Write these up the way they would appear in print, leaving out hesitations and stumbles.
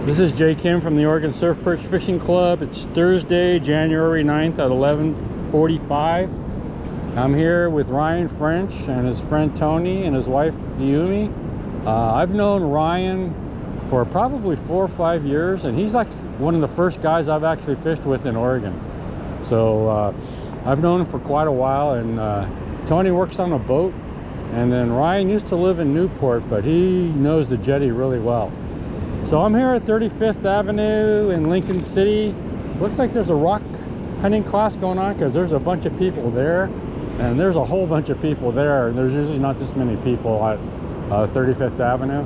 This is Jay Kim from the Oregon Surf Perch Fishing Club. It's Thursday, January 9th at 11:45. I'm here with Ryan French and his friend Tony and his wife Yumi. I've known Ryan for probably 4 or 5 years, and he's like one of the first guys I've actually fished with in Oregon. So I've known him for quite a while, and Tony works on a boat, and then Ryan used to live in Newport, but he knows the jetty really well. So I'm here at 35th Avenue in Lincoln City. Looks like there's a rock hunting class going on because there's a bunch of people there, and there's a whole bunch of people there, and there's usually not this many people at 35th Avenue.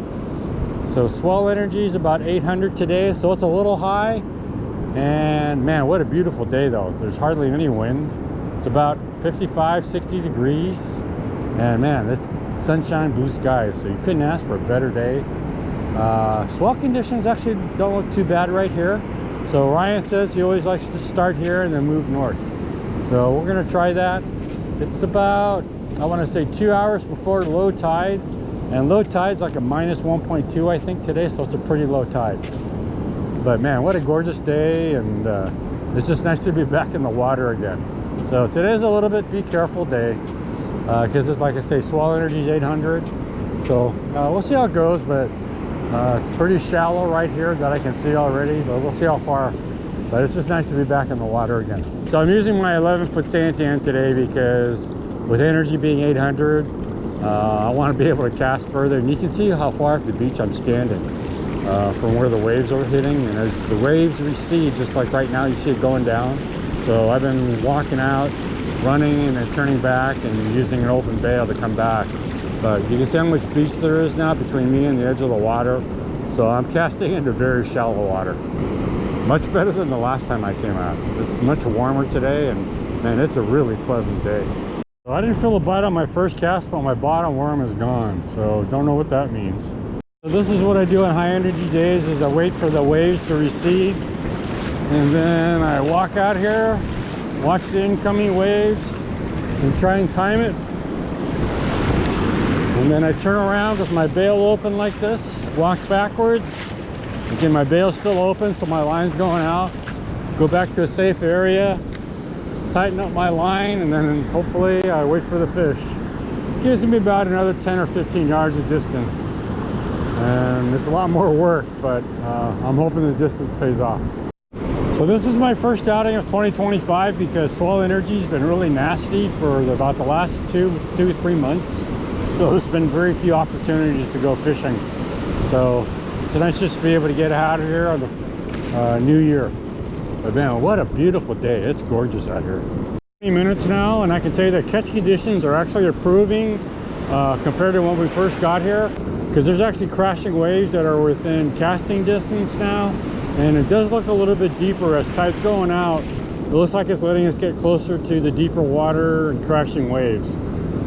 So swell energy is about 800 today, so it's a little high. And man, what a beautiful day though. There's hardly any wind. It's about 55, 60 degrees. And man, it's sunshine, blue skies, so you couldn't ask for a better day. Swell conditions actually don't look too bad right here. So Ryan says he always likes to start here and then move north. So we're gonna try that. It's about, I want to say 2 hours before low tide. And low tide's like a minus 1.2 I think today, so it's a pretty low tide. But man, what a gorgeous day, and it's just nice to be back in the water again. So today's a little bit be careful day, because it's like I say, swell energy is 800. So we'll see how it goes, but it's pretty shallow right here that I can see already, but we'll see how far. But it's just nice to be back in the water again. So I'm using my 11-foot Santan today because with energy being 800, I want to be able to cast further, and you can see how far off the beach I'm standing from where the waves are hitting. And as the waves recede, just like right now, you see it going down. So I've been walking out, running, and then turning back and using an open bail to come back. But you can see how much beach there is now between me and the edge of the water. So I'm casting into very shallow water. Much better than the last time I came out. It's much warmer today, and man, it's a really pleasant day. So I didn't feel a bite on my first cast, but my bottom worm is gone. So don't know what that means. So this is what I do on high energy days, is I wait for the waves to recede, and then I walk out here, watch the incoming waves, and try and time it. And then I turn around with my bail open like this, walk backwards. Again, my bail's still open, so my line's going out. Go back to a safe area, tighten up my line, and then hopefully I wait for the fish. It gives me about another 10 or 15 yards of distance. And it's a lot more work, but I'm hoping the distance pays off. So this is my first outing of 2025 because swell energy's been really nasty for about the last two to 3 months. So there's been very few opportunities to go fishing. So it's nice just to be able to get out of here on the new year. But man, what a beautiful day. It's gorgeous out here. 20 minutes now, and I can tell you that catch conditions are actually improving compared to when we first got here, because there's actually crashing waves that are within casting distance now, and it does look a little bit deeper as tide's going out. It looks like it's letting us get closer to the deeper water and crashing waves.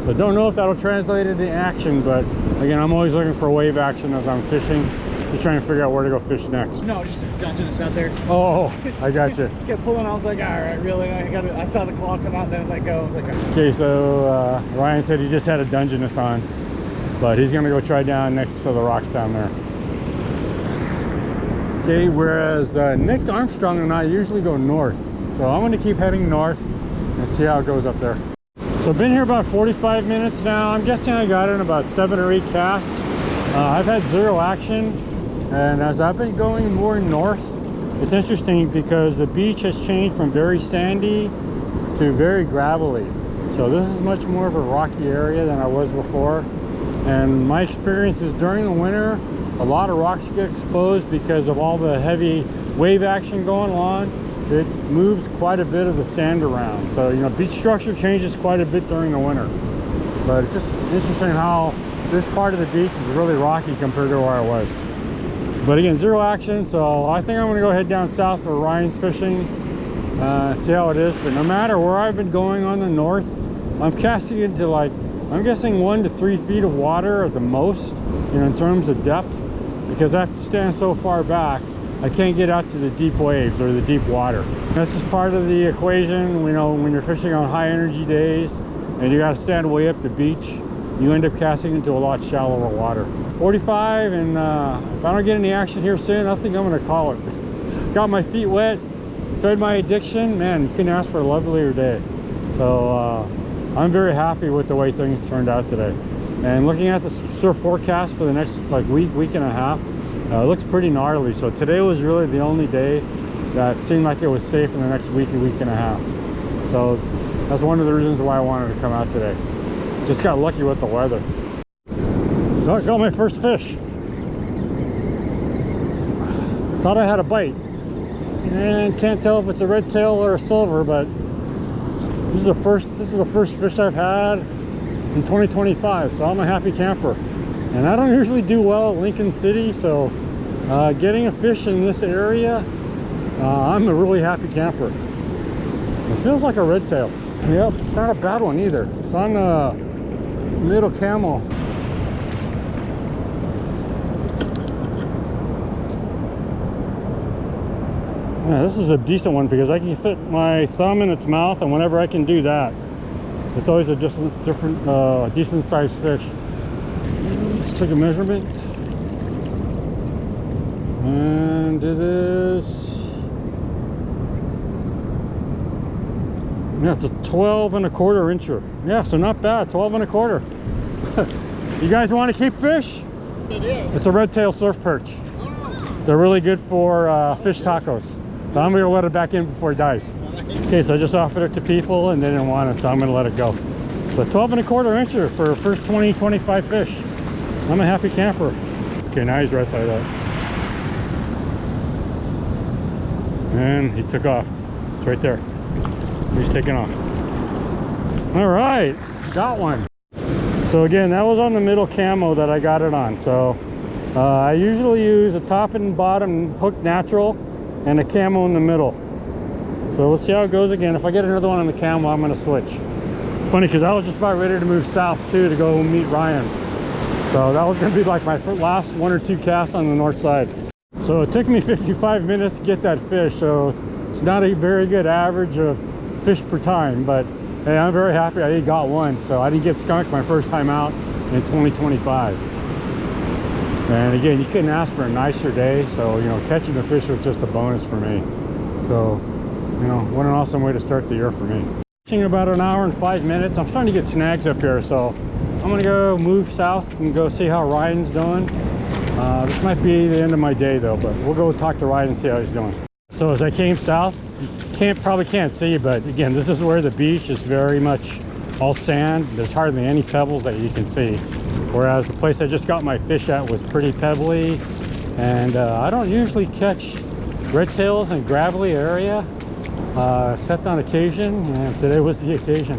So don't know if that'll translate into action, but again, I'm always looking for wave action as I'm fishing to try and figure out where to go fish next. No, just dodging us out there. Oh, I got you. Kept pulling. I was like, all right, really? I saw the claw come out, then I let go. I was like, okay, so Ryan said he just had a Dungeness on, but he's gonna go try down next to the rocks down there. Okay, whereas Nick Armstrong and I usually go north, so I'm gonna keep heading north and see how it goes up there. So I've been here about 45 minutes now. I'm guessing I got in about 7 or 8 casts. I've had zero action, and as I've been going more north, it's interesting because the beach has changed from very sandy to very gravelly. So this is much more of a rocky area than I was before. And my experience is during the winter, a lot of rocks get exposed because of all the heavy wave action going on. It moves quite a bit of the sand around. So, you know, beach structure changes quite a bit during the winter. But it's just interesting how this part of the beach is really rocky compared to where I was. But again, zero action, so I think I'm gonna go head down south where Ryan's fishing, see how it is. But no matter where I've been going on the north, I'm casting into like, I'm guessing 1 to 3 feet of water at the most, you know, in terms of depth, because I have to stand so far back. I can't get out to the deep waves or the deep water. That's just part of the equation. You know, when you're fishing on high energy days and you got to stand way up the beach, you end up casting into a lot shallower water. 45, and if I don't get any action here soon, I think I'm gonna call it. Got my feet wet, fed my addiction, man, you couldn't ask for a lovelier day. So I'm very happy with the way things turned out today. And looking at the surf forecast for the next like week and a half, it looks pretty gnarly. So today was really the only day that seemed like it was safe in the next week and a half. So that's one of the reasons why I wanted to come out today. Just got lucky with the weather. So I got my first fish. Thought I had a bite. And can't tell if it's a red tail or a silver, but this is the first fish I've had in 2025. So I'm a happy camper. And I don't usually do well at Lincoln City, so getting a fish in this area, I'm a really happy camper. It feels like a red tail. Yep, it's not a bad one either. It's on the middle camo. Yeah, this is a decent one because I can fit my thumb in its mouth, and whenever I can do that, it's always a different decent sized fish. Let's take a measurement, and it is, yeah, it's a 12 1/4 incher. Yeah, so not bad. 12 1/4. You guys want to keep fish? It is. It's a red tail surf perch. They're really good for fish tacos. So I'm gonna let it back in before it dies. Okay, so I just offered it to people and they didn't want it, so I'm gonna let it go. But 12 1/4 incher for first 20-25 fish. I'm a happy camper. Okay, now he's right side up. And he took off. It's right there. He's taking off. All right, got one. So again, that was on the middle camo that I got it on. So I usually use a top and bottom hook natural and a camo in the middle. So let's see how it goes again. If I get another one on the camo, I'm gonna switch. Funny, because I was just about ready to move south too to go meet Ryan. So that was gonna be like my last 1 or 2 casts on the north side. So it took me 55 minutes to get that fish. So it's not a very good average of fish per time, but hey, I'm very happy I got one. So I didn't get skunked my first time out in 2025. And again, you couldn't ask for a nicer day. So, you know, catching the fish was just a bonus for me. So, you know, what an awesome way to start the year for me. Fishing about an hour and 5 minutes. I'm starting to get snags up here, so I'm gonna go move south and go see how Ryan's doing. This might be the end of my day though, but we'll go talk to Ryan and see how he's doing. So as I came south, you probably can't see, but again, this is where the beach is very much all sand. There's hardly any pebbles that you can see. Whereas the place I just got my fish at was pretty pebbly, and I don't usually catch red tails in gravelly area, except on occasion, and today was the occasion.